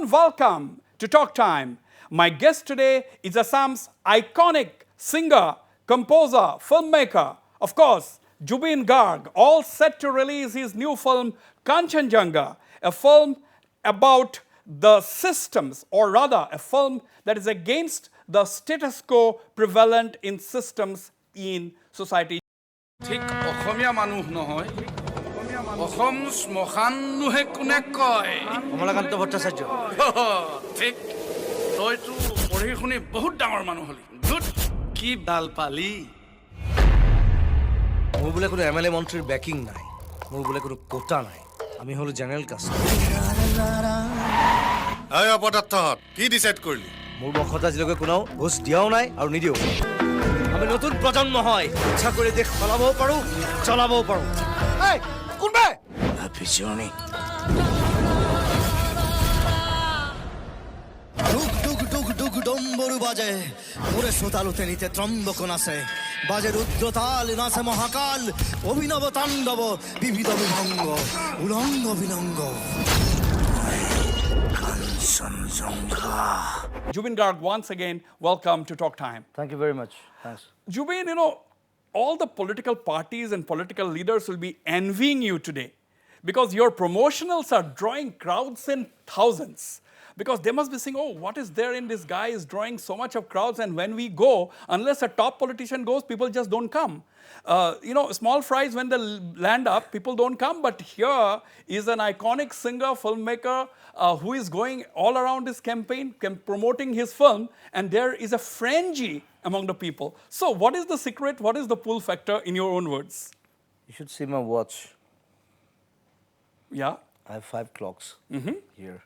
warm welcome to Talk Time. My guest today is Assam's iconic singer, composer, filmmaker, of course, Zubeen Garg, all set to release his new film, Kanchanjunga, a film about the systems, or rather, a film that is against the status quo prevalent in systems in society. ঠিক অসমীয়া মানুহ নহয় অসম শ্মশাননুহে কোনে কয় কমলাকান্ত ভট্টাচাৰ্য ঠিক তইতো পঢ়ি শুনি বহুত ডাঙৰ মানুহ হলি গুড কি ডাল পালি মোৰ বোলে কোনো এমএলএ মন্ত্ৰীৰ বেকিং নাই মোৰ বোলে কোনো কোটা নাই আমি হলো জেনাৰেল কাষ্ট আয় অপদার্থ কি ডিসাইড করলি মোৰ বংশত আজিলৈকে কোনো ঘোষ দিয়াও নাই আৰু নিদিও আমি নতুন প্ৰজন্ম হয় ইচ্ছা কৰি দেশ চলাবও পাৰো চলাবও পাৰো এই কোনবে পিছনি ডুগ ডুগ ডুগ ডুগ ডম্বরু বাজে ওরে শ্রোতালুতে নিতে ত্রম্বকন আছে বাজে রুদ্রতাল নাচে মহাকাল অভিনব তাণ্ডব বিবিধ বিভঙ্গ উলঙ্গ বিলঙ্গ Zubeen Garg, once again, welcome to Talk Time. Thank you very much. Thanks. Zubeen, all the political parties and political leaders will be envying you today because your promotionals are drawing crowds in thousands. Because they must be saying, oh, what is there in this guy is drawing so much of crowds, and when we go, unless a top politician goes, people just don't come. Small fries, when they land up, people don't come, but here is an iconic singer, filmmaker, who is going all around his campaign, promoting his film, and there is a frenzy among the people. So what is the secret, what is the pull factor in your own words? You should see my watch. Yeah? I have 5 clocks here.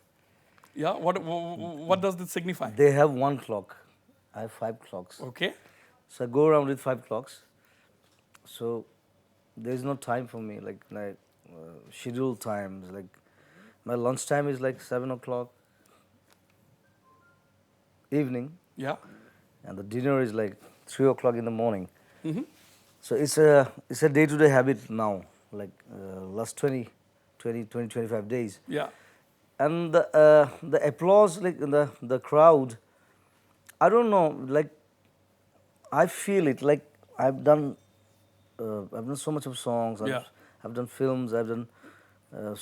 Yeah, what does this signify? They have 1 clock. I have 5 clocks. Okay. So I go around with 5 clocks. So there is no time for me, like scheduled times. Like my lunch time is like 7 o'clock evening, Yeah. and the dinner is like 3 o'clock in the morning. So it's a day-to-day habit now, like last 25 days. Yeah. And the applause, like the crowd, I don't know, like I feel it. Like I've done so much of songs. Yeah. I've done films. I've done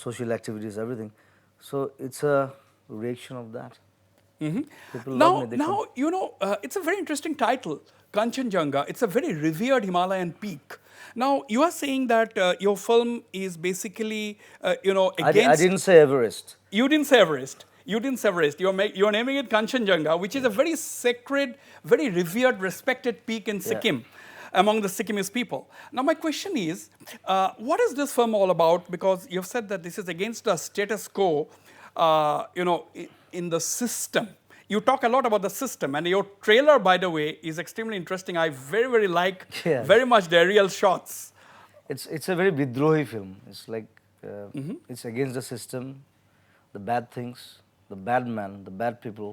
social activities, everything. So it's a reaction of that. People love me. It's a very interesting title, Kanchanjunga. It's a very revered Himalayan peak. Now, you are saying that your film is basically, against... I didn't say Everest. You didn't say Everest. You're naming it Kanchanjunga, which is a very sacred, very revered, respected peak in Sikkim, among the Sikkimese people. Now, my question is, what is this film all about? Because you've said that this is against the status quo, in the system. You talk a lot about the system, and your trailer, by the way, is extremely interesting. I very, very like very much the aerial shots. It's a very Bidrohi film. It's like it's against the system, the bad things, the bad men, the bad people.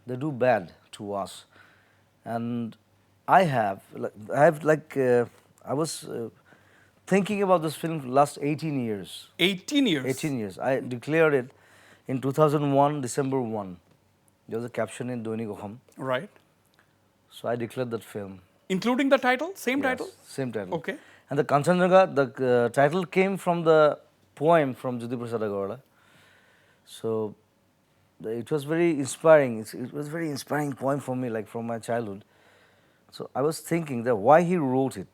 They do bad to us, and I was thinking about this film for the last 18 years. 18 years? 18 years. I declared it in 2001, December 1. There was a caption in Doni Goham. Right. So I declared that film. Including the title? Same title? Same title. Okay. And the Kanchanjunga, the title came from the poem from Jyoti Prasad Agarwala. So it was very inspiring. It was a very inspiring poem for me, like from my childhood. So I was thinking that why he wrote it.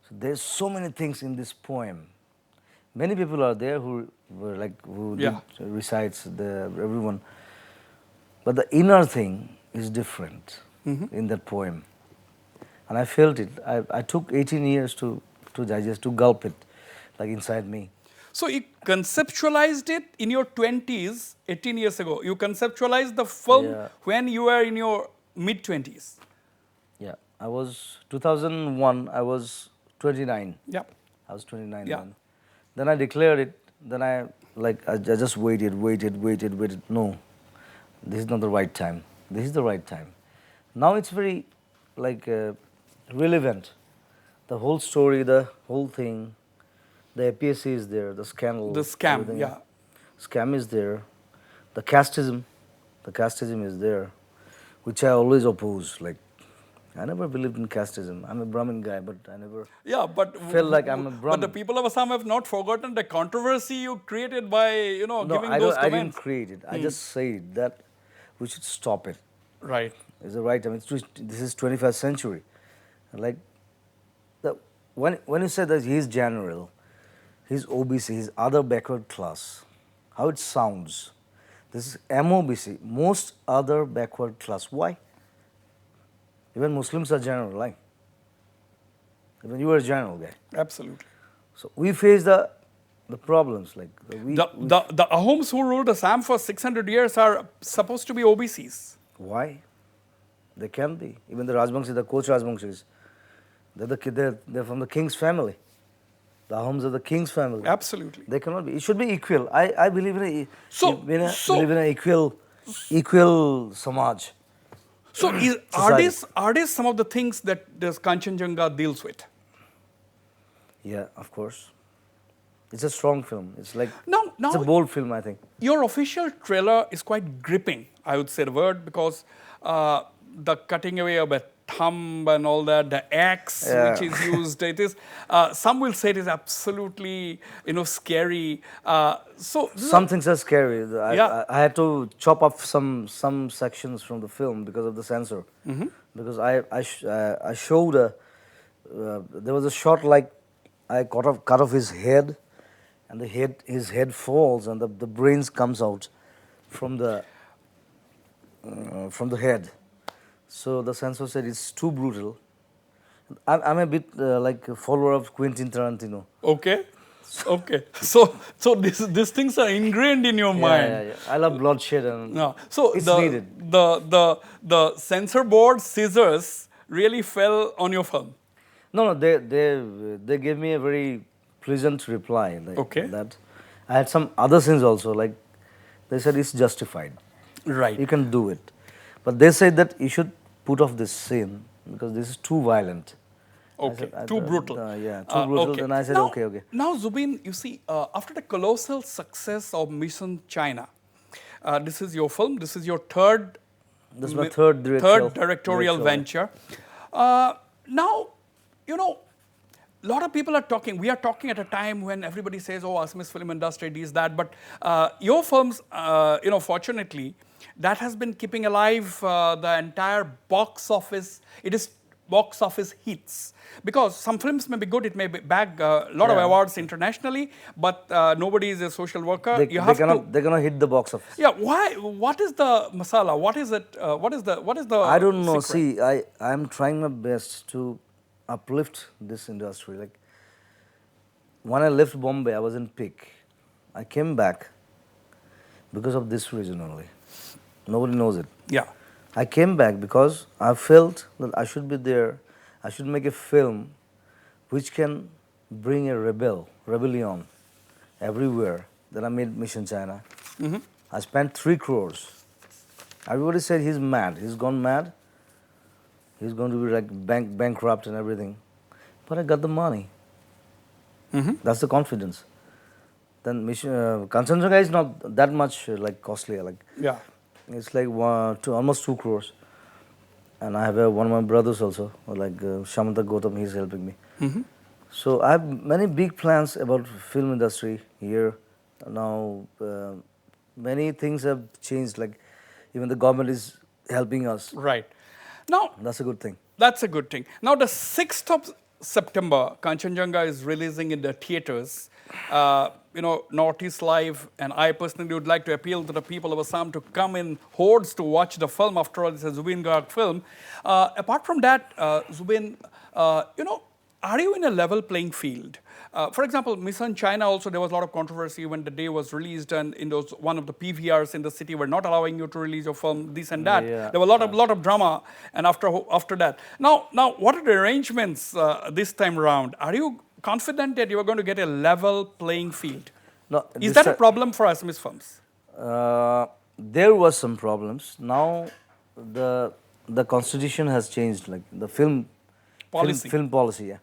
So there's so many things in this poem. Many people are there who recites everyone. But the inner thing is different in that poem. And I felt it. I took 18 years to digest, to gulp it, like inside me. So you conceptualized it in your 20s, 18 years ago. You conceptualized the film when you were in your mid-20s. Yeah. 2001, I was 29. Yeah. I was 29 Yeah. then. Then I declared it. Then I just waited. No, this is not the right time. This is the right time. Now it's very relevant. The whole story, the whole thing, the APSC is there, the scandal. The scam, everything. yeah. Scam is there. the casteism is there, which I always oppose. Like, I never believed in casteism. I'm a Brahmin guy, but I never Yeah, but felt like I'm a but the Brahmin. people of Assam have not forgotten the controversy you created by No, giving I those don't. I didn't comments. create it. I just said that we should stop it. Right. Is the right time. This is 21st century. Like, when you say that he's general, he's OBC, he's other backward class, how it sounds. This is MOBC, most other backward class. Why? Even Muslims are general, like. Even you are a general guy. Absolutely. So we face the problems, like we. The Ahoms who ruled Assam for 600 years are supposed to be OBCs. Why? They can be. Even the Rajbangshis, the Koch Rajbangshis, they're from the king's family. The Ahoms are the king's family. Absolutely. They cannot be. It should be equal. I believe in a, So- equal Samaj. So are Society. these some of the things that this Kanchenjunga deals with? Yeah, of course. It's a strong film. It's like Now- it's a bold film, I think. Your official trailer is quite gripping, I would say the word, because the cutting away of a thumb and all that, the axe Yeah. which is used, it is. Some will say it is absolutely, scary. So Some things are scary. Yeah. I had to chop off some sections from the film because of the censor. Because I showed there was a shot like I cut off his head, and his head falls, and the brains comes out from the head. So the censor said it's too brutal. I'm a bit like a follower of Quentin Tarantino. okay, okay. So these things are ingrained in your mind. Yeah. I love bloodshed and No. So it's the, needed. the censor board scissors really fell on your film. No, they gave me a very pleasant reply. Like Okay. That I had some other scenes also. Like they said it's justified. Right. You can do it, but they said that you should put off this scene because this is too violent. Okay. I Too thought, brutal. yeah, too brutal. Okay. Then I said Now- okay. Now, Zubeen, you see, after the colossal success of Mission China, this is your film. This is your third. This is my third directorial venture. Now, a lot of people are talking. We are talking at a time when everybody says, "Oh, Assamese film industry this, that." But your films, fortunately, that has been keeping alive the entire box office. It is box office hits because some films may be good. It may bag a lot of Yeah. awards internationally, but nobody is a social worker. They cannot hit the box office. Yeah. Why? What is the masala? What is it? What is the? I don't know. secret? See, I'm trying my best to uplift this industry. Like when I left Bombay, I was in peak. I came back because of this reason only. Nobody knows it. Yeah. I came back because I felt that I should be there. I should make a film which can bring a rebellion everywhere. Then I made Mission China. I spent 3 crores. Everybody said he's mad. He's gone mad. He's going to be like bankrupt and everything. But I got the money. That's the confidence. Then Kanchenjunga is not that much like costly. Like Yeah. it's like almost 2 crores. And I have one of my brothers also, like Shamanta Gautam, he's helping me. So I have many big plans about film industry here. Now, many things have changed, like even the government is helping us. Right. Now, That's a good thing. that's a good thing. Now, the 6th of September, Kanchenjunga is releasing in the theaters. Northeast Live, and I personally would like to appeal to the people of Assam to come in hordes to watch the film. After all, it's a Zubeen Garg film. Apart from that, Zubeen, are you in a level playing field? For example, Mission China also, there was a lot of controversy when the day was released, and in those one of the PVRs in the city were not allowing you to release your film, this and that. Yeah. There was a lot of drama, and after that. Now, what are the arrangements this time around? Are you confident that you are going to get a level playing field? No, Is this that a problem for Assamese films? There was some problems. Now, the constitution has changed, like the film Policy. Film policy, yeah.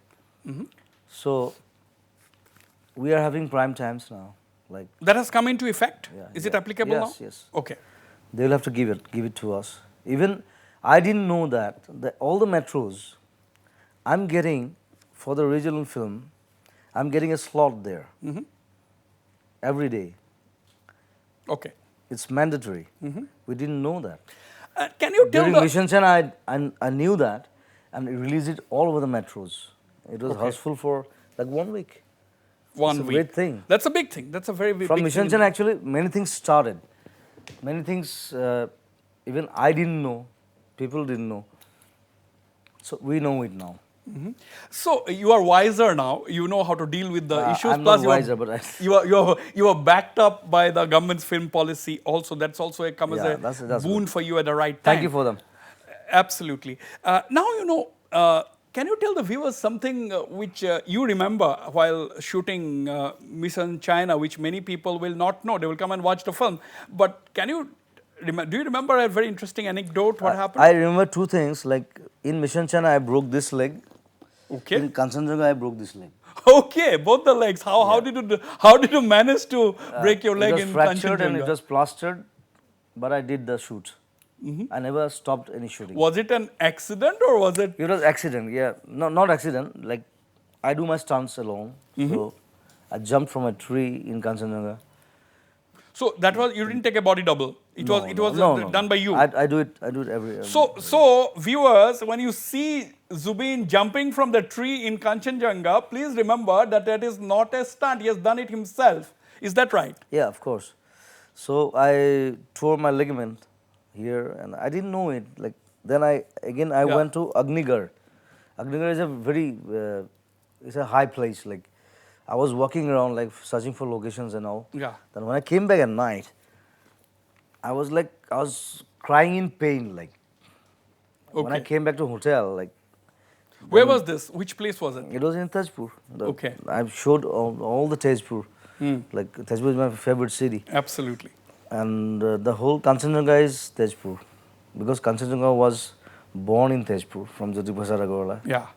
So we are having prime times now. Like That has come into effect? Yeah, Is it yeah. applicable now? Yes, yes. Okay. they will have to give it to us. Even I didn't know that all the metros I'm getting for the regional film, I'm getting a slot there every day. Okay. It's mandatory. We didn't know that. Can you tell During the... Mission Chan, I knew that and released it all over the metros. It was houseful for like 1 week. One It's a week. great thing. That's a big thing. That's a very big From thing. Mission Chan, actually, many things started. Many things even I didn't know, people didn't know. So we know it now. So you are wiser now. You know how to deal with the issues. I'm Plus not you are- wiser, but I, you are backed up by the government's film policy. Also, that's also come Yeah, as a that's boon good. for you at the right time. thank you for them. Absolutely. Now you know. Can you tell the viewers something which you remember while shooting Mission China, which many people will not know? They will come and watch the film. But can you? Do you remember a very interesting anecdote? What happened? I remember two things. Like in Mission Chana, I broke this leg. Okay. In Kanchenjunga, I broke this leg. Okay, both the legs. How did you manage to break your leg It was in fractured and it Kanchenjunga? was plastered, but I did the shoot. I never stopped any shooting. Was it an accident or was it? It was accident, yeah. No, not accident. Like I do my stunts alone. So I jumped from a tree in Kanchenjunga. So that was, you didn't take a body double. It was done by you. I do it every. So viewers, when you see Zubeen jumping from the tree in Kanchenjunga, please remember that is not a stunt. He has done it himself. Is that right? Yeah, of course. So I tore my ligament here, and I didn't know it. Like then I went to Agnigarh. Agnigarh is a very it's a high place. Like I was walking around like searching for locations and all. Yeah. Then when I came back at night, I was crying in pain. Like when I Okay. came back to hotel, like Where was this? Which place was it? it was in Tezpur. Okay. I showed all the Tezpur. Like Tezpur is my favorite city. Absolutely. And the whole Kanchenjunga is Tezpur, because Kanchenjunga was born in Tezpur from Jyoti Prasad Agarwala. Yeah.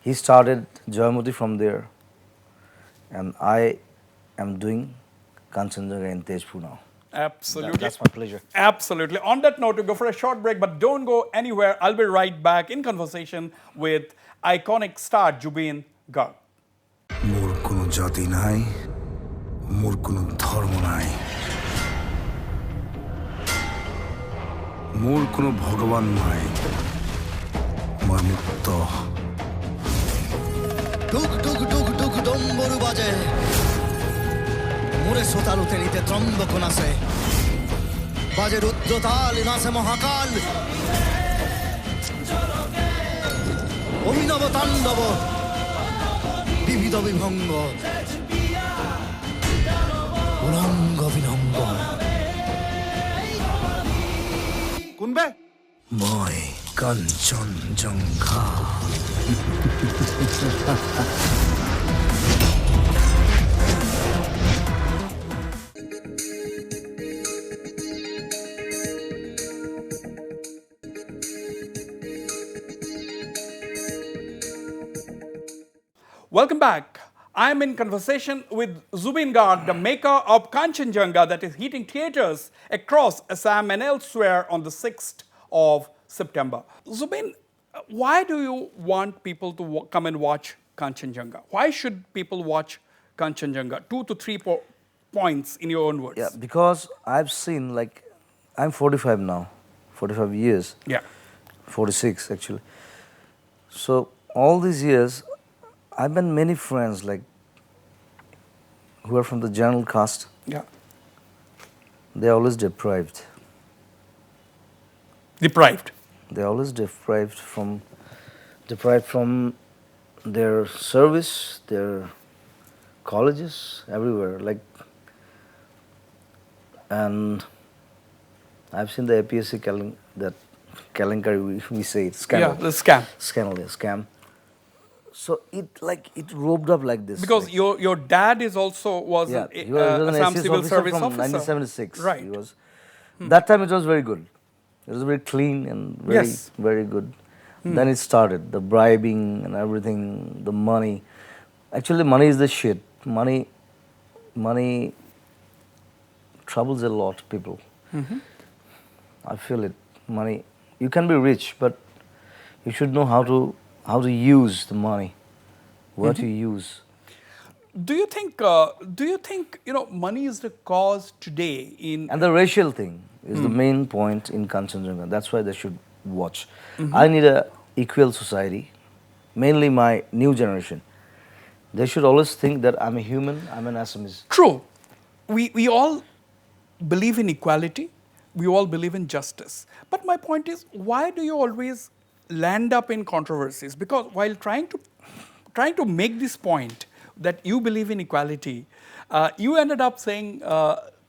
He started Jayamati from there, and I am doing Kanchenjunga in Tezpur now. Absolutely. That's my pleasure. Absolutely. On that note, we go for a short break, but don't go anywhere. I'll be right back in conversation with iconic star Zubeen Garg. মোর কোনো জাতি নাই, মোর কোনো ধর্ম নাই, মোর কোনো ভগবান নাই, মই মুক্ত। ডুগ ডুগ ডুগ ডুগ ডম্বরু বাজে, মোরে সোতালুতে নিতে ত্রম্বক নাচে, বাজে রুদ্রতাল নাচে মহাকাল, অভিনব তাণ্ডব বিবিধ বিভঙ্গ, উলঙ্গ বিলঙ্গ। কোনবে? মই Kanchenjunga. Welcome back. I'm in conversation with Zubeen Garg, the maker of Kanchenjunga, that is hitting theaters across Assam and elsewhere on the 6th of September. Zubeen, why do you want people to come and watch Kanchenjunga? Why should people watch Kanchenjunga? 2 to 3 points in your own words. Yeah, because I've seen, like, I'm 45 now, 45 years. Yeah. 46 actually. So all these years, I've met many friends like who are from the general caste. Yeah. They're always deprived. Deprived. They're always deprived from their service, their colleges, everywhere. Like, and I've seen the APSC Kalankari, we say it, scandal. Yeah, the scam. Scandal, yeah, scam. So it roped up like this. Because like, your dad is also was yeah, an he was an Assam SS Civil officer Service from officer. 1976. Right. He was. That time it was very good. It was very clean and very, Yes. very good. Then it started, the bribing and everything, the money. Actually, money is the shit. Money troubles a lot people. I feel it. Money, you can be rich, but you should know how to use the money, what you use. Do you think money is the cause today in And the racial thing is the main point in Kanchenjunga. That's why they should watch. I need a equal society, mainly my new generation. They should always think that I'm a human, I'm an Assamese. True. We all believe in equality. We all believe in justice. But my point is, why do you always land up in controversies? Because while trying to make this point that you believe in equality, you ended up saying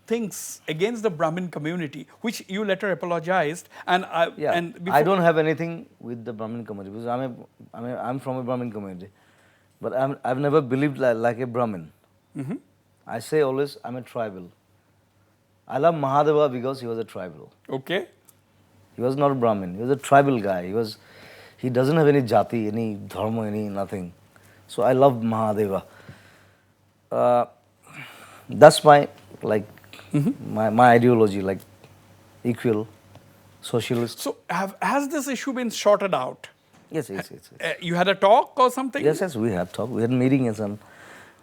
things against the Brahmin community, which you later apologized. And I don't have anything with the Brahmin community because I'm from a Brahmin community, but I've never believed like a Brahmin. I say always I'm a tribal. I love Mahadeva because he was a tribal. Okay. He was not a Brahmin. He was a tribal guy. He doesn't have any jati, any dharma, any nothing. So I love Mahadeva. That's my my ideology, like equal, socialist. So has this issue been sorted out? Yes. You had a talk or something? Yes, we had talk. We had meetings and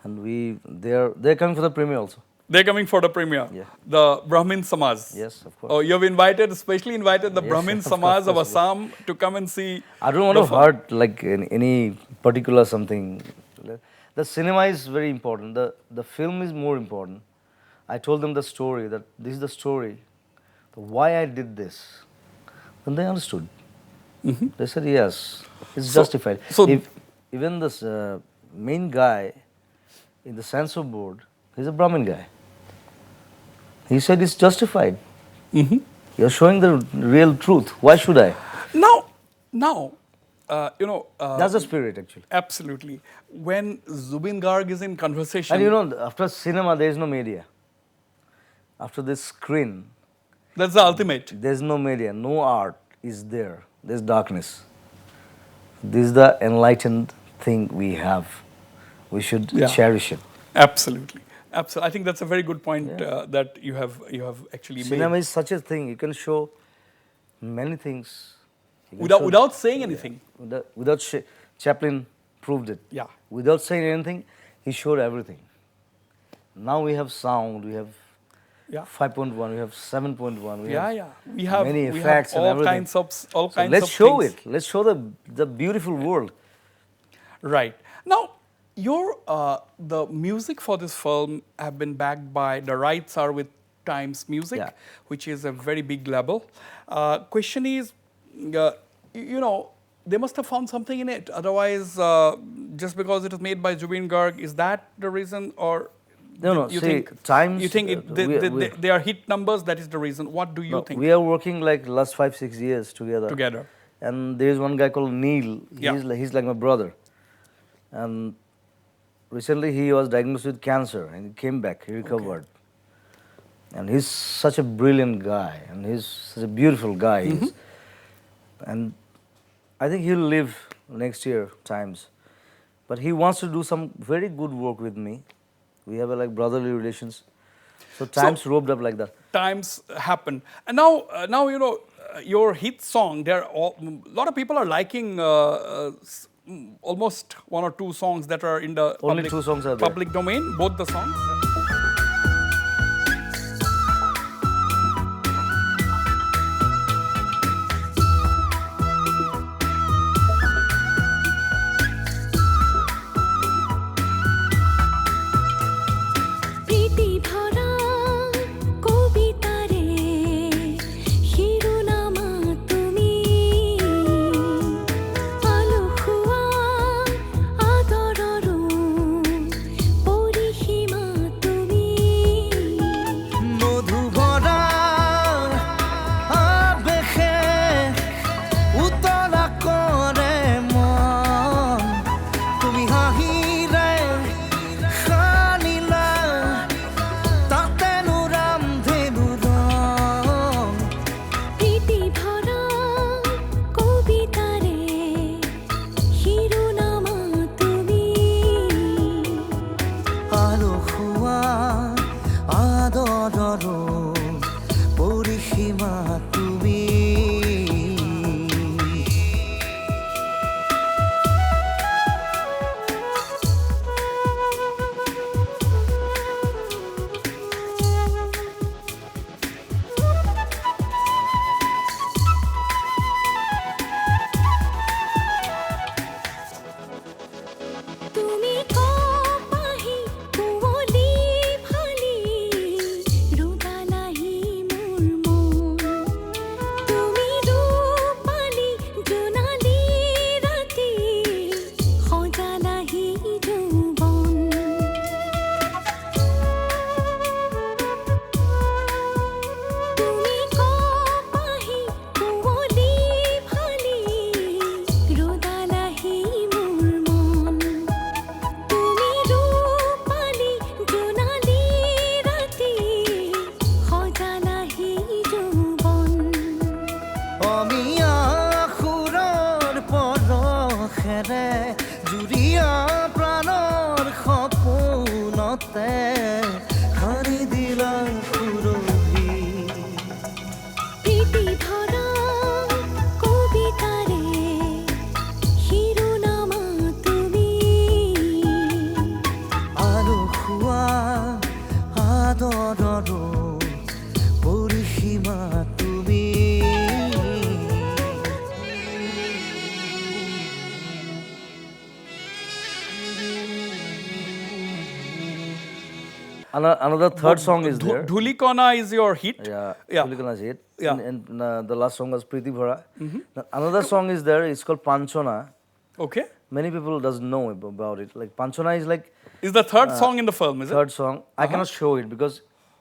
they're coming for the premiere also. They're coming for the premiere. Yeah. The Brahmin Samaj. Yes, of course. Oh, you have especially invited the Yes, Brahmin of Samaj of course, Assam to come and see. I don't want to hurt like any particular something. The cinema is very important. The film is more important. I told them the story, that this is the story, why I did this. And they understood. They said yes, it's justified. Even this main guy in the censor board, he's a Brahmin guy. He said it's justified. You're showing the real truth. Why should I? Now, That's the spirit, actually. absolutely. When Zubeen Garg is in conversation, And after cinema, there is no media. After this screen, that's the ultimate. there's no media, no art is there. There's darkness. This is the enlightened thing we have. We should cherish it. Absolutely. I think that's a very good point that you have actually Cinema made. is such a thing. You can show many things. You can show- Without saying anything. Without Chaplin proved it. Yeah. Without saying anything, he showed everything. Now we have sound, we have 5.1, we have 7.1, we have many effects and all everything. kinds of all So kinds let's of show things. it. Let's show the beautiful world. Right. Now, the music for this film have been backed by, the rights are with Times Music, Yeah. which is a very big label. Question is, they must have found something in it. Otherwise, just because it was made by Zubeen Garg, is that the reason, or No. you See, think Times. you think they are hit numbers? That is the reason. What do you think? We are working like last 5-6 years together. Together. And there is one guy called Neil. He's like my brother. And recently he was diagnosed with cancer and he came back. He recovered. And he's such a brilliant guy and he's such a beautiful guy. And I think he'll live next year, Times. But he wants to do some very good work with me. We have like brotherly relations. So Times roped up like that. Times happen. And now your hit song, a lot of people are liking almost one or two songs that are in the Only 2 songs are there. public domain, both the songs. প্রীতি ভরা কবিতারে শিরোনামা তুমি আলোখুয়া আদরৰো পৰিসীমা वास्ते खानी दिला पुरो প্রীতি ভরা কবিতারে শিরোনামা তুমি আলো খুয়া আদরর পরিসীমা তুমি Another third song is there. Dhulikona is your hit. Yeah, Yeah. Dhulikana's hit. Yeah. And the last song was Preeti Bhara. Another song is there. It's called Panchona. Okay. Many people doesn't know about it. Like Panchona is like Is the third song in the film, is it? third song. I cannot show it because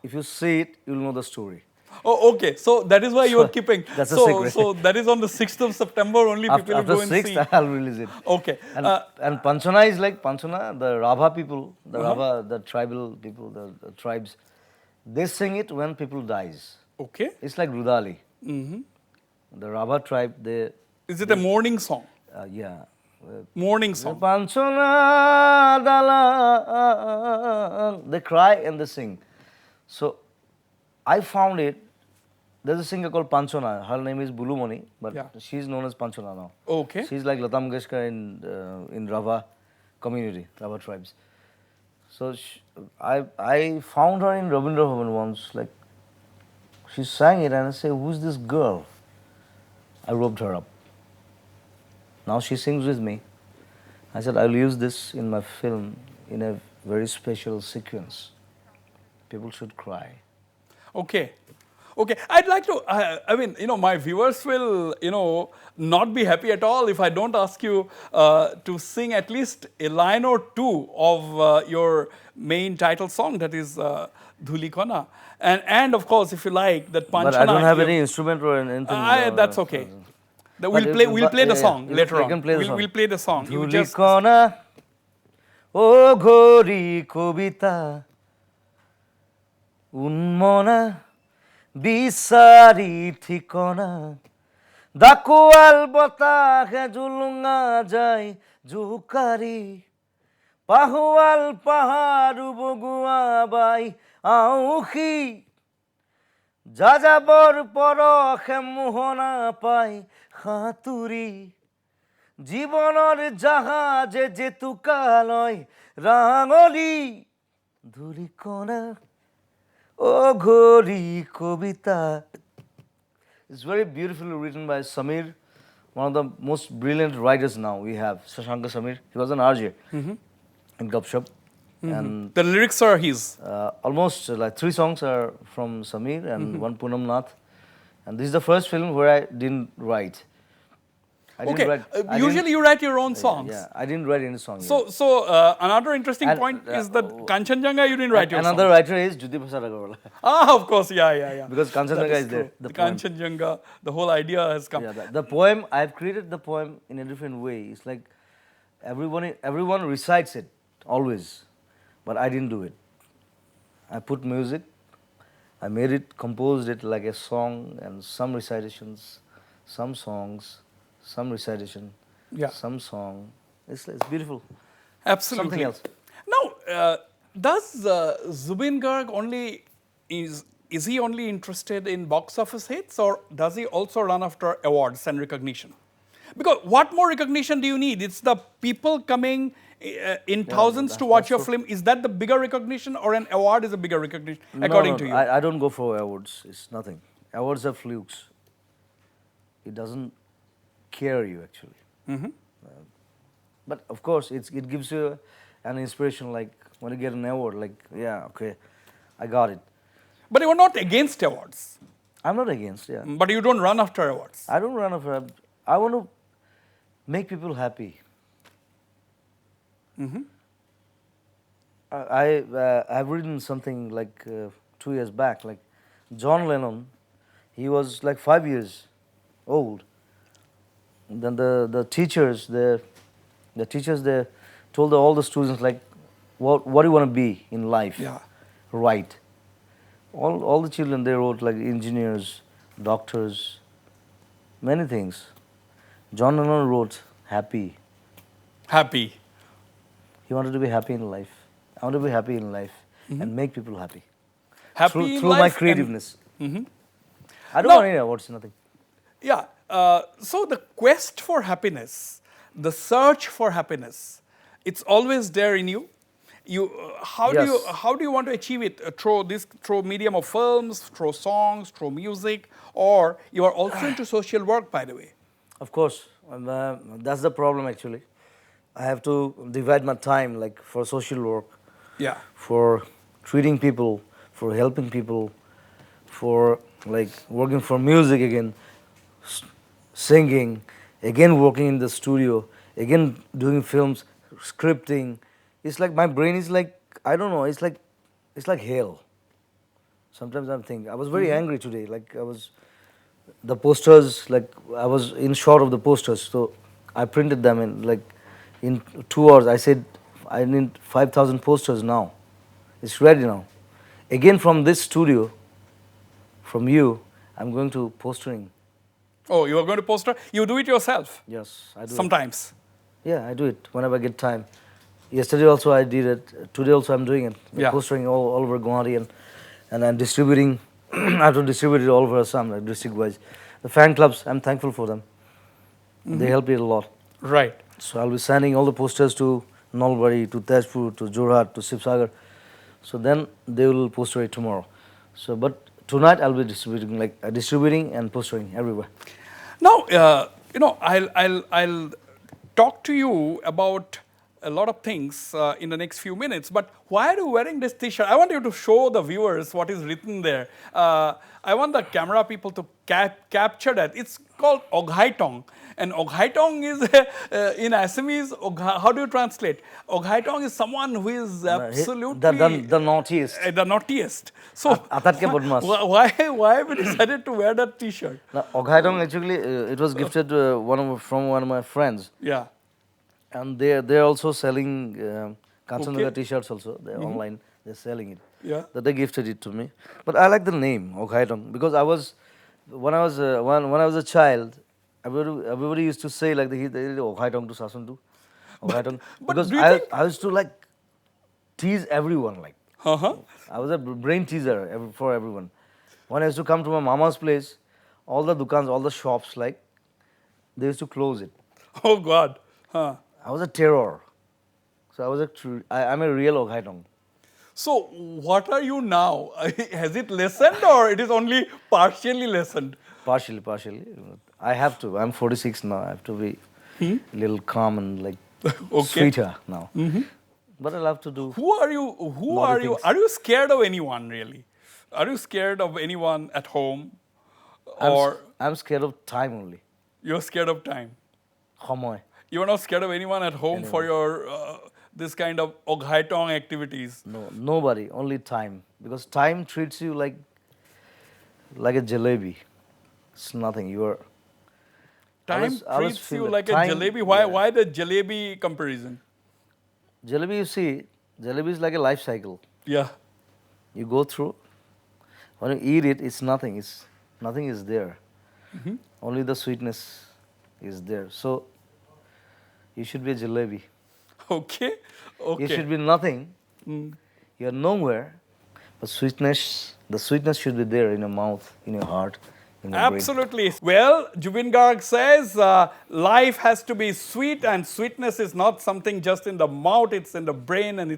if you see it, you'll know the story. Oh, okay. So that is why you are keeping. That's a so, secret. So that is on the 6th of September only people will After go and 6th, see. I'll release it. Okay. And Panchona is like Panchona, the Rabha people, the Rabha, the tribal people, the tribes. They sing it when people dies. Okay. It's like Rudali. The Rabha tribe, they, Is it a morning song? yeah. Morning song. Panchona dala, they cry and they sing. So I found it. There's a singer called Panchona. Her name is Bulumoni, but Yeah. she's known as Panchona now. Okay. She's like Lata Mangeshkar in Rava community, Rava tribes. So I found her in Rabindra Bhavan once. Like she sang it, and I say, "Who's this girl?" I roped her up. Now she sings with me. I said, "I'll use this in my film in a very special sequence. People should cry." Okay. Okay. I'd like to, I mean, my viewers will, not be happy at all if I don't ask you to sing at least a line or two of your main title song, that is Dhulikona. And of course, if you like, that Panchana. But I don't have any instrument or anything. That's okay. But We'll play the yeah, song yeah, later you on. can play the song. We'll play the song. You just, Dhulikona, o ghori kobita, unmona, bisari ঠিকনা, দাকুয়াল বতাহে জুলুঙা যায় জুকারি, পাহুয়াল পাহাড় বগুয়া by আউখি, যাযাবর পরখে মোহনা পাই হাতুরি, জীবনের জাহাজে যেতুকালয় রাঙলি, ধুলিকণা ও ঘড়ি কবিতা. It's very beautifully written by Samir, one of the most brilliant writers now we have, Shashanka Samir. He was an RJ in Gupshup. And the lyrics are his. almost like 3 songs are from Samir and one Poonam Nath. And this is the first film where I didn't write. I Okay. I Usually you write your own songs. Yeah, I didn't write any song. So another interesting And, point is that Kanchanjunga you didn't write your Another song. writer is Jyoti Prasad Agarwal. Of course, yeah. Because Kanchanjunga That is there. true. The The poem. Kanchanjunga, the whole idea has come. Yeah, the poem, I've created the poem in a different way. It's like everyone recites it, always. But I didn't do it. I put music, I made it, composed it like a song and some recitations, some songs, some recitation, Yeah. some song. It's beautiful. Absolutely. Something else. Now, does Zubeen Garg is he only interested in box office hits, or does he also run after awards and recognition? Because what more recognition do you need? It's the people coming in thousands to watch your film. Is that the bigger recognition, or an award is a bigger recognition, according to you? I don't go for awards. It's nothing. Awards are flukes. It doesn't care you actually. But of course, it gives you an inspiration. Like when you get an award, like yeah, okay, I got it. But you are not against awards. I'm not against. Yeah, But you don't run after awards. I don't run after. I want to make people happy. I've written something like 2 years back. Like John Lennon, he was like 5 years old. And then the teachers they told all the students like, what do you want to be in life? Yeah. Write. All the children they wrote like engineers, doctors, many things. John Lennon wrote happy. Happy. He wanted to be happy in life. I want to be happy in life and make people happy. Happy Through, in through my life and- creativeness. I don't Now- want any awards, nothing. Yeah. So the quest for happiness, the search for happiness, it's always there in you. How do you want to achieve it through medium of films, through songs, through music, or you are also into social work, by the way? Of course, that's the problem actually. I have to divide my time like for social work, Yeah. for treating people, for helping people, for like working for music again, singing, again working in the studio, again doing films, scripting. It's like my brain is like, I don't know, it's like hell. Sometimes I'm thinking, I was very angry today, like the posters, like I was in short of the posters, so I printed them in 2 hours. I said, I need 5,000 posters now. It's ready now. Again from this studio, from you, I'm going to postering. Oh, you are going to poster? You do it yourself? Yes, I do. Sometimes. Yeah, I do it whenever I get time. Yesterday also I did it. Today also I'm doing it. Yeah. Postering all over Guwahati and I'm distributing. I have to distribute it all over Assam, like district-wise. The fan clubs, I'm thankful for them. They help me a lot. Right. So I'll be sending all the posters to Nalbari, to Tezpur, to Jorhat, to Sibsagar. So then they will poster it tomorrow. So, but tonight I'll be distributing and postering everywhere. Now, I'll talk to you about a lot of things in the next few minutes, but why are you wearing this t-shirt? I want you to show the viewers what is written there. I want the camera people to capture that. It's called Oghaitong. And Oghaitong is, in Assamese, how do you translate? Oghaitong is someone who is absolutely... The naughtiest. The naughtiest. So, Atatke badmaas. why have you decided to wear that t-shirt? Now, Oghaitong actually, it was gifted from one of my friends. Yeah. And they're also selling Kanchanjunga Okay. t-shirts also. They're online. They're selling it. Yeah. That they gifted it to me. But I like the name Oghaitong because when I was a child, everybody used to say like the Oghaitong to Sasuntu. Oghaitong. but Because do you think- I used to like tease everyone like. Uh-huh. I was a brain teaser for everyone. When I used to come to my mama's place, all the dukans, all the shops like, they used to close it. Oh, God. Huh. I was a terror. So I'm a real Oghaitong. So, what are you now? Has it lessened or it is only partially lessened? Partially. I have to. I'm 46 now. I have to be a little calm and like Okay. sweeter now. But I love to do. Who are you? Who Naughty are you? things. Are you scared of anyone really? Are you scared of anyone at home? Or I'm scared of time only. you're scared of time? Homoy. You're not scared of anyone at home for your this kind of Oghaitong activities? No, nobody. Only time. Because time treats you like a jalebi. It's nothing. You are. Time I always treats feel you that like time- a jalebi. Why? yeah. Why the jalebi comparison? Jalebi, you see, jalebi is like a life cycle. Yeah. You go through. When you eat it, it's nothing. Nothing is there. Only the sweetness is there. So you should be a jalebi. Okay. Okay. You should be nothing. You are nowhere. But the sweetness should be there in your mouth, in your heart, in your brain. Absolutely. Well, Zubeen Garg says life has to be sweet, and sweetness is not something just in the mouth, it's in the brain, and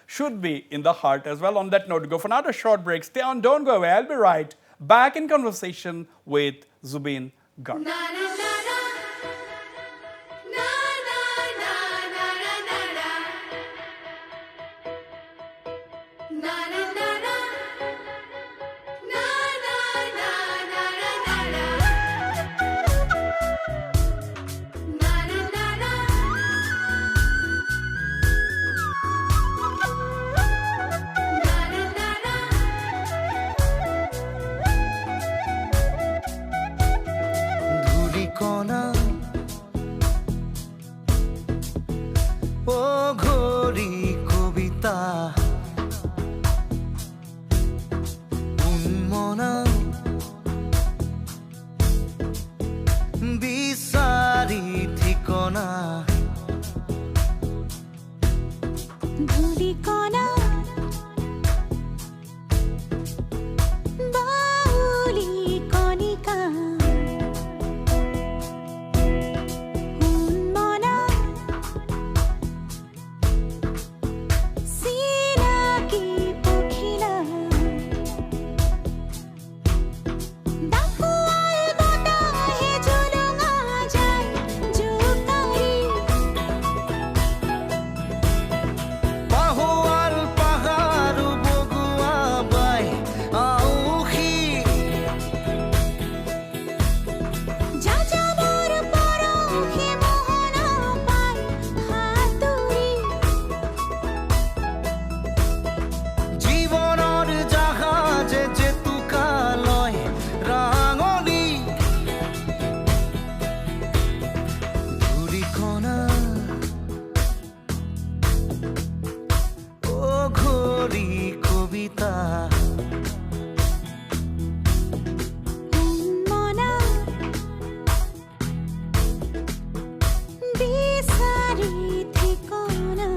should be in the heart as well. On that note, go for another short break. Stay on, don't go away. I'll be right back in conversation with Zubeen Garg. ধূলিকণা ও ঘড়ি কবিতা উন্মনা বিচাৰি ঠিকনা ধূলিকণা বাউলি কণিকা উন্মনা চিনাকি পখিলা ডাকুৱাল বতাহে জুলুঙা যায় জোকাৰি পাহোৱাল পাহাৰ বগুৱা বাই আউসী যাযাবৰ পৰহি মোহনা পাই হাতুৰি জীৱনৰ জাহাজে জেতুকা লয় ৰাঙলী ধূলিকণা অঘৰী কবিতা উন্মনা বিচাৰি ঠিকনা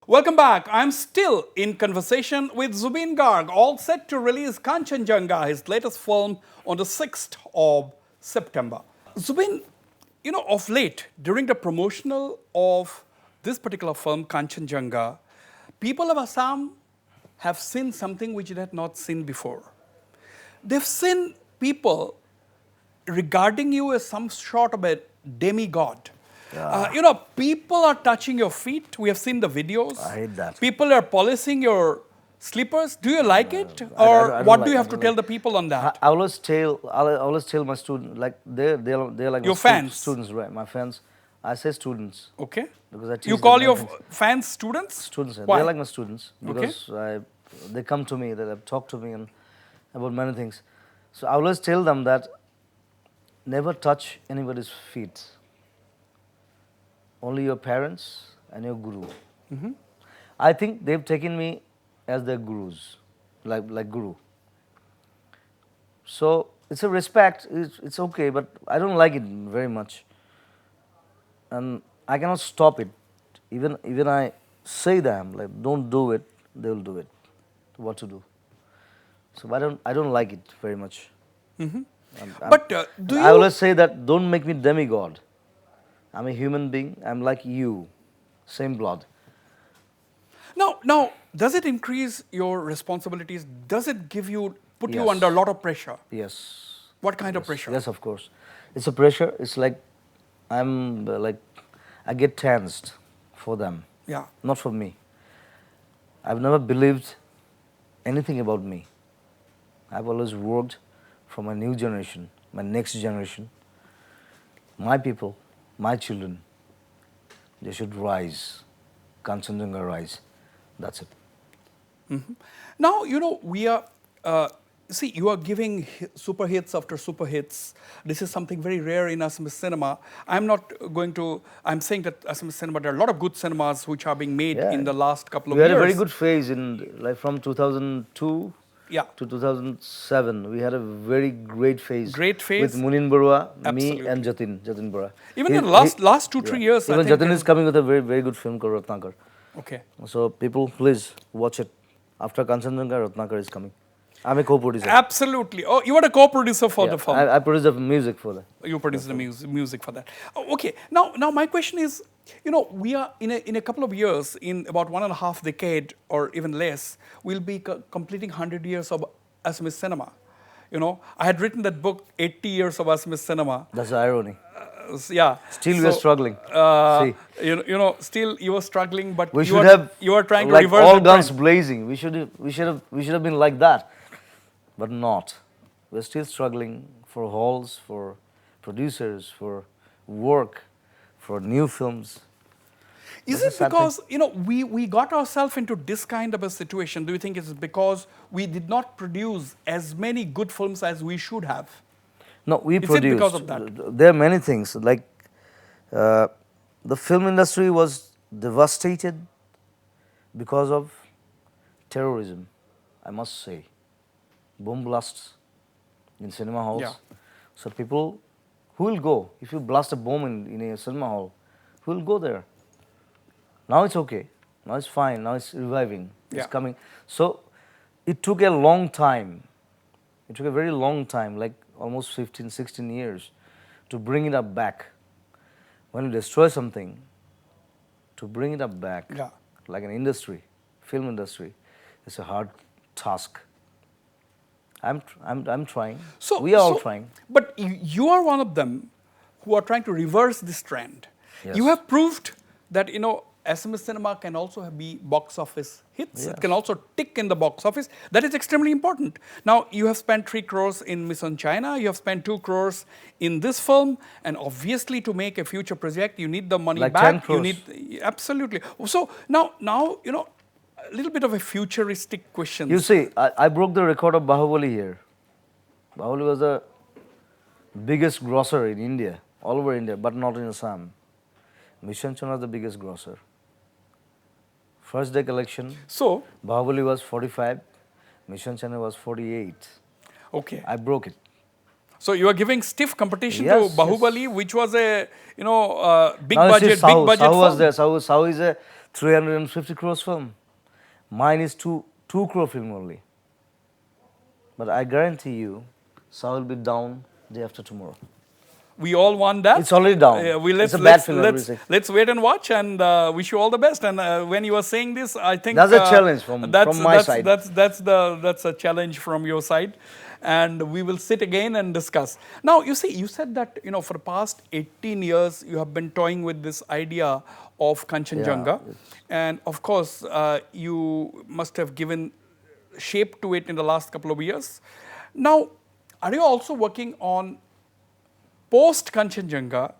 Welcome back. I'm still in conversation with Zubeen Garg, all set to release Kanchenjunga, his latest film, on the 6th of September. Zubeen, you know, of late, during the promotional of this particular film, Kanchenjunga, people of Assam have seen something which they had not seen before. They've seen people regarding you as some sort of a demigod. You know, people are touching your feet. We have seen the videos. I hate that. People are polishing your slippers. Do you like it? I Or don't what like do you it. have to tell the people on that? I always tell my students, like they're like Your my fans? students, right? My fans. I say students Okay. because I teach You them call many your things. fans students? Students, Why? they're like my students Okay. because they come to me, they talk to me and about many things. So I always tell them that never touch anybody's feet. Only your parents and your guru. I think they've taken me as their gurus, like guru. So it's a respect. It's okay, but I don't like it very much, and I cannot stop it. Even I say them like don't do it, they will do it. What to do? So I don't like it very much. But do I you... always say that don't make me demigod. I'm a human being. I'm like you, same blood. Now, does it increase your responsibilities? Does it put you Yes. under a lot of pressure? Yes. What kind of pressure? Yes, of course. It's a pressure. It's like I'm like I get tensed for them, Yeah. not for me. I've never believed anything about me. I've always worked for my new generation, my next generation, my people, my children. They should rise. Kanchenjunga rise. That's it. Now, you know, we are, see, you are giving super hits after super hits. This is something very rare in Assamese cinema. I'm saying that Assamese cinema, there are a lot of good cinemas which are being made Yeah. in the last couple of We years. had a very good phase from 2002 Yeah. to 2007. We had a very great phase. Great phase. With Munin Barua, Absolutely. me and Jatin Bora. Even in the last 2-3 years, I Even think Jatin there is coming with a very, very good film called Ratnakar. Okay. So people, please watch it. After Kanchenjunga, Ratnakar is coming. I'm a co-producer. Absolutely. Oh, you are a co-producer for Yeah, the film. I produce the music for that. You produce the music for that. Oh, okay. Now my question is, you know, we are in a couple of years, in about 1.5 decade or even less, we'll be completing 100 years of Assamese cinema. You know, I had written that book, 80 years of Assamese cinema. That's the irony. Yeah. Still we are struggling. See. You know, still you are struggling, but We you should are, have you are trying to like reverse all the guns trend. blazing. We should have been like that, but not. We're still struggling for halls, for producers, for work, for new films. Is That's it a sad because, we got ourselves into this kind of a situation? Do you think it's because we did not produce as many good films as we should have? No, we Is it produced. because of that? There are many things. Like the film industry was devastated because of terrorism, I must say. Bomb blasts in cinema halls. Yeah. So people, who will go? If you blast a bomb in a cinema hall, who will go there? Now it's okay. Now it's fine. Now it's reviving. It's Yeah. coming. So it took a long time. It took a very long time, like almost 15, 16 years, to bring it up back. When you destroy something, to bring it up back, Yeah. like an industry, film industry, it's a hard task. I'm trying. We are all trying. But you are one of them who are trying to reverse this trend. Yes. You have proved that, SMS cinema can also be box office hits. It can also tick in the box office. That is extremely important. Now, you have spent 3 crores in Mission China. You have spent 2 crores in this film. And obviously, to make a future project, you need the money Like back. 10 crores. You need, absolutely. So now, a little bit of a futuristic question. You see, I broke the record of Bahubali here. Bahubali was the biggest grosser in India, all over India, but not in Assam. Mission Chana was the biggest grosser. First day collection, So, Bahubali was 45, Mission Chana was 48. okay. I broke it. So you are giving stiff competition Yes, to Bahubali, which was a big Now you see budget Sahu was film. there. Sahu is a 350 crores film. Mine is 2 crore film only. But I guarantee you, Sahu will be down day after tomorrow. We all want that. It's already down. Let's, It's a bad film, let's, everybody. let's wait and watch and wish you all the best. And when you are saying this, I think That's a challenge from my side. That's a challenge from your side, and we will sit again and discuss. Now, you see, you said that for the past 18 years you have been toying with this idea of Kanchenjunga, and of course you must have given shape to it in the last couple of years. Now, are you also working on post Kanchenjunga?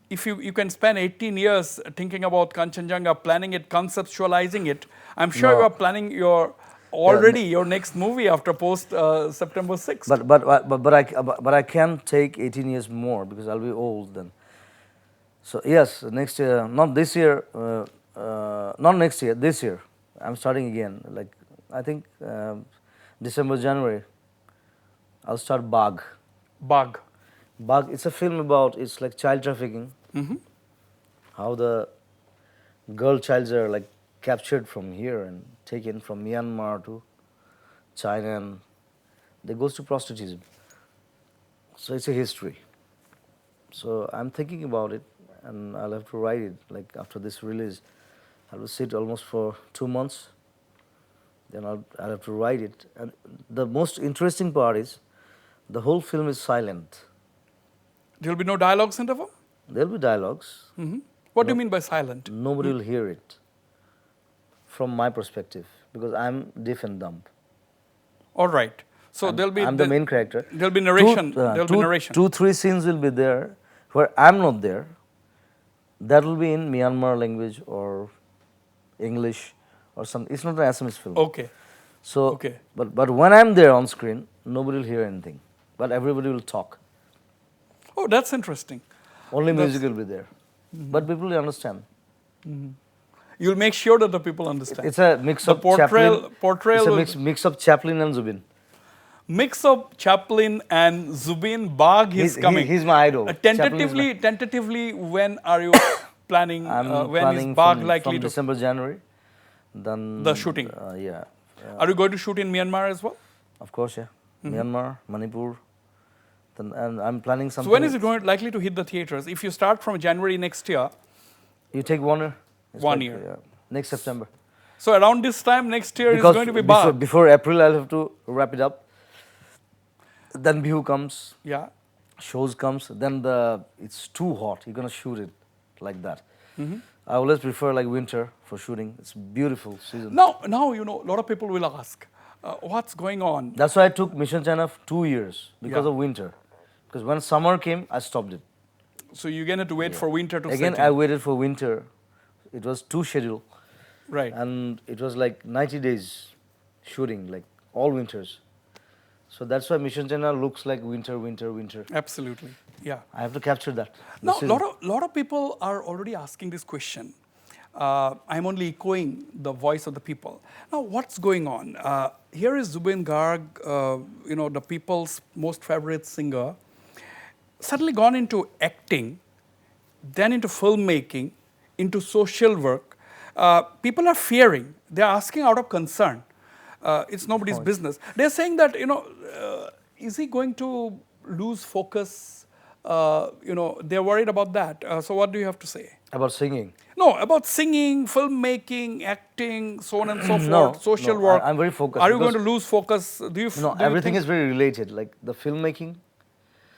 If you can spend 18 years thinking about Kanchenjunga, planning it, conceptualizing it, I'm sure No. you are planning your next movie after post September 6th. But I can take 18 years more because I'll be old then. So yes, next year, not this year, not next year, this year, I'm starting again. Like I think December, January, I'll start Bagh. Bug. Bagh, it's a film about, it's like child trafficking. How the girl childs are like captured from here and taken from Myanmar to China, and they goes to prostitution. So it's a history. So I'm thinking about it, and I'll have to write it. Like after this release, I will sit almost for 2 months. Then I'll have to write it. And the most interesting part is, the whole film is silent. There will be no dialogues in the film? There'll be dialogues. What do you mean by silent? Nobody will hear it from my perspective because I'm deaf and dumb. All right. So there'll be I'm the main character. There'll be narration. There'll be narration. 2-3 scenes will be there where I'm not there. That will be in Myanmar language or English or some. It's not an Assamese film. Okay. So, Okay. but when I'm there on screen, nobody will hear anything. But everybody will talk. Oh, that's interesting. Only music will be there. But people will understand. You'll make sure that the people understand. It's a mix The of portrayal- Chaplin. portrayal It's a will- mix of Chaplin and Zubeen. Mix of Chaplin and Zubeen Garg is coming. He's my idol. Chaplin is my- Tentatively, when are you planning? I'm when planning is Garg from likely to? December, January. Then The shooting. Yeah. Are you going to shoot in Myanmar as well? Of course, yeah. Myanmar, Manipur. Then, and I'm planning something. So when is it likely to hit the theaters? If you start from January next year, You take 1 year. It's 1 year. Yeah, next September. so around this time next year Because is going to be before, Garg. before April, I'll have to wrap it up. Then Bihu comes, Yeah. shows comes. Then it's too hot. You're gonna shoot it like that. I always prefer like winter for shooting. It's beautiful season. Now, a lot of people will ask, what's going on? That's why I took Mission China 2 years because Yeah. of winter. Because when summer came, I stopped it. So you're going to wait for winter to Again, set I in. waited for winter. It was 2 schedule. Right. And it was like 90 days shooting, like all winters. So that's why Mission China looks like winter, winter, winter. Absolutely. Yeah. I have to capture that. the Now, season. lot of people are already asking this question. I'm only echoing the voice of the people. Now, what's going on? Here is Zubeen Garg, the people's most favorite singer, suddenly gone into acting, then into filmmaking, into social work. People are fearing. They're asking out of concern. It's nobody's business. They're saying that, is he going to lose focus? They're worried about that. So what do you have to say? About singing. No, about singing, filmmaking, acting, so on and so forth, No, social no, work. I'm very focused Are you going because- to lose focus? Do you? No, do you everything think- is very related. Like the filmmaking.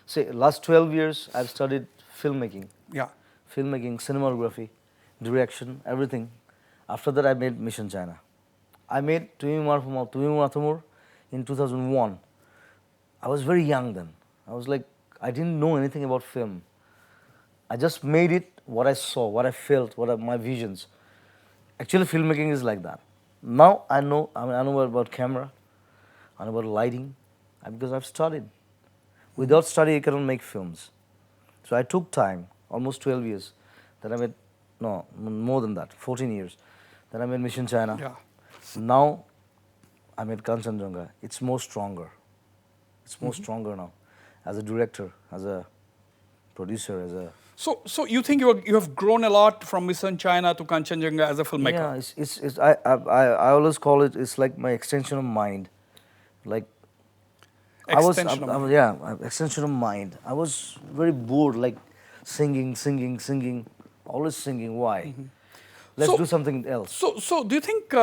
Say, last 12 years, I've studied filmmaking. Yeah. Filmmaking, cinematography, direction, everything. After that, I made Mission China. I made Tumi Mathumur in 2001. I was very young then. I didn't know anything about film. I just made it, what I saw, what I felt, my visions. Actually, filmmaking is like that. Now I know about camera, I know about lighting, because I've studied. Without study, you cannot make films. So I took time, almost 12 years. Then I made, no, more than that, 14 years. Then I made Mission China. Yeah. Now I made Kanchenjunga. It's more stronger. It's more stronger now. As a director, as a producer, as a... So you think you have grown a lot from Mission China to Kanchenjunga as a filmmaker? Yeah, I always call it, it's like my extension of mind. Like, Extension of mind. extension of mind. I was very bored, like singing, always singing. Why? Let's So- do something else. So do you think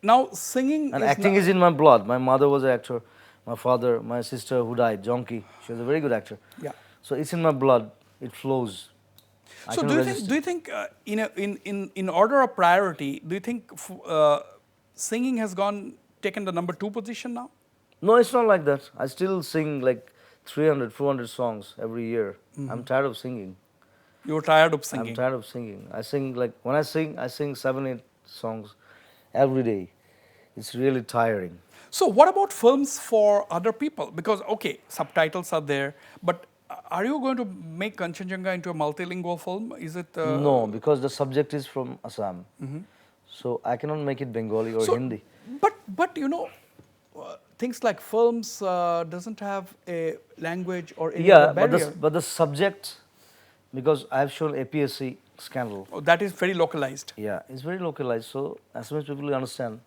now singing And is acting not- is in my blood. My mother was an actor. My father, my sister who died, Jonki, she was a very good actor. Yeah. So it's in my blood. It flows. I So cannot resist do you think in order of priority, do you think singing has taken the number 2 position now? No, it's not like that. I still sing like 300, 400 songs every year. I'm tired of singing. You're tired of singing. I'm tired of singing. I sing like, when I sing 7, 8 songs every day. It's really tiring. So what about films for other people? Because, okay, subtitles are there, but are you going to make Kanchenjunga into a multilingual film? Is it... No, because the subject is from Assam. So I cannot make it Bengali or Hindi. But things like films doesn't have a language or any Yeah, other barrier. but the subject, because I have shown APSC scandal. Oh, that is very localized. Yeah, it's very localized. So as much people will understand.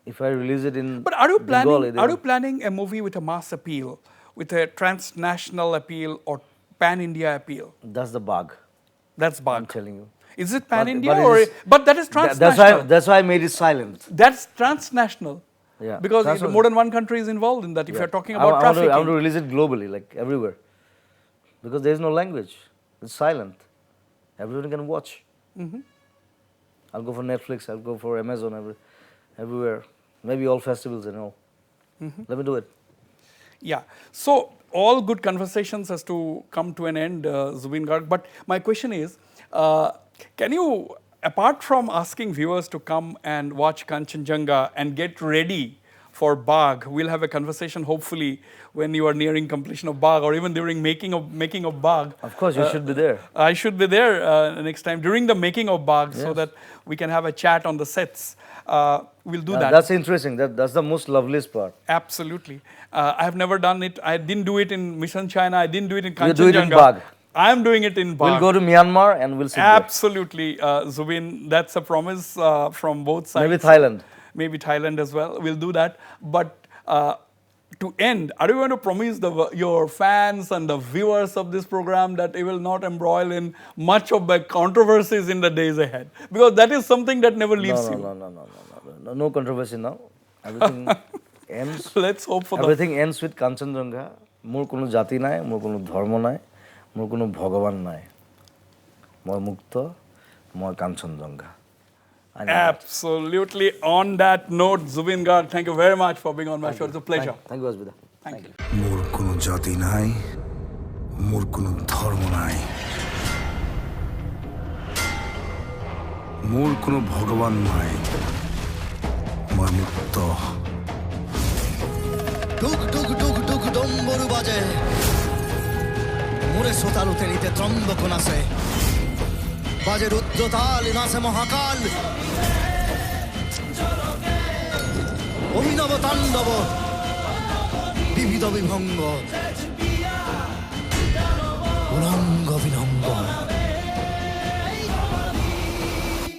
If I release it in But are you Bengali, planning a movie with a mass appeal, with a transnational appeal or pan-India appeal? that's the bug. That's I'm bug. telling you. Is it pan-India but it or... is- but that is transnational. That's why I made it silent. That's transnational. Yeah, Because transnational. more than one country is involved in that. If Yeah. you're talking I about want to- trafficking. I want to release it globally, like everywhere. Because there is no language. It's silent. Everyone can watch. I'll go for Netflix, I'll go for Amazon, everywhere. Maybe all festivals and all. Let me do it. Yeah. So all good conversations has to come to an end, Zubeen Garg. But my question is, can you, apart from asking viewers to come and watch Kanchenjunga and get ready for Bagh, we'll have a conversation hopefully when you are nearing completion of Bagh or even during making of Bagh. Of course, you should be there. I should be there next time during the making of Bagh so Yes. that we can have a chat on the sets. We'll do that. That's interesting. That's the most loveliest part. Absolutely. I have never done it. I didn't do it in Mission China. I didn't do it in Kanchenjunga. You do it in Bagh. I am doing it in Bagh. We'll go to Myanmar and we'll sit there. Absolutely, Zubeen. That's a promise from both sides. Maybe Thailand. Maybe Thailand as well. We'll do that. But to end, are you going to promise your fans and the viewers of this program that it will not embroil in much of the controversies in the days ahead? Because that is something that never leaves you. No controversy now. Everything ends. Let's hope for Everything ends with Kanchenjunga. More kono jati nai, more kono dharma nai, more kono bhagavan nai. Moi mukta, moi Kanchenjunga. Absolutely. On that note, Zubeen Garg, thank you very much for being on my show. It's a pleasure. Thank you, Wasbir. Thank you মোর কোনো জাতি নাই, মোর কোনো ধর্ম নাই, মোর কোনো ভগবান নাই, মই মুক্ত। ডুগ ডুগ ডুগ ডুগ ডম্বরু বাজে, মোরে সোতালুতে নিতে ত্রম্বক নাচে, বাজে রুদ্রতাল নাচে মহাকাল, অভিনব তাণ্ডব বিবিধ বিভঙ্গ, উলঙ্গ বিলঙ্গ।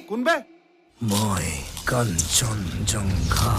কোনবে মই কাঞ্চনজঙ্ঘা।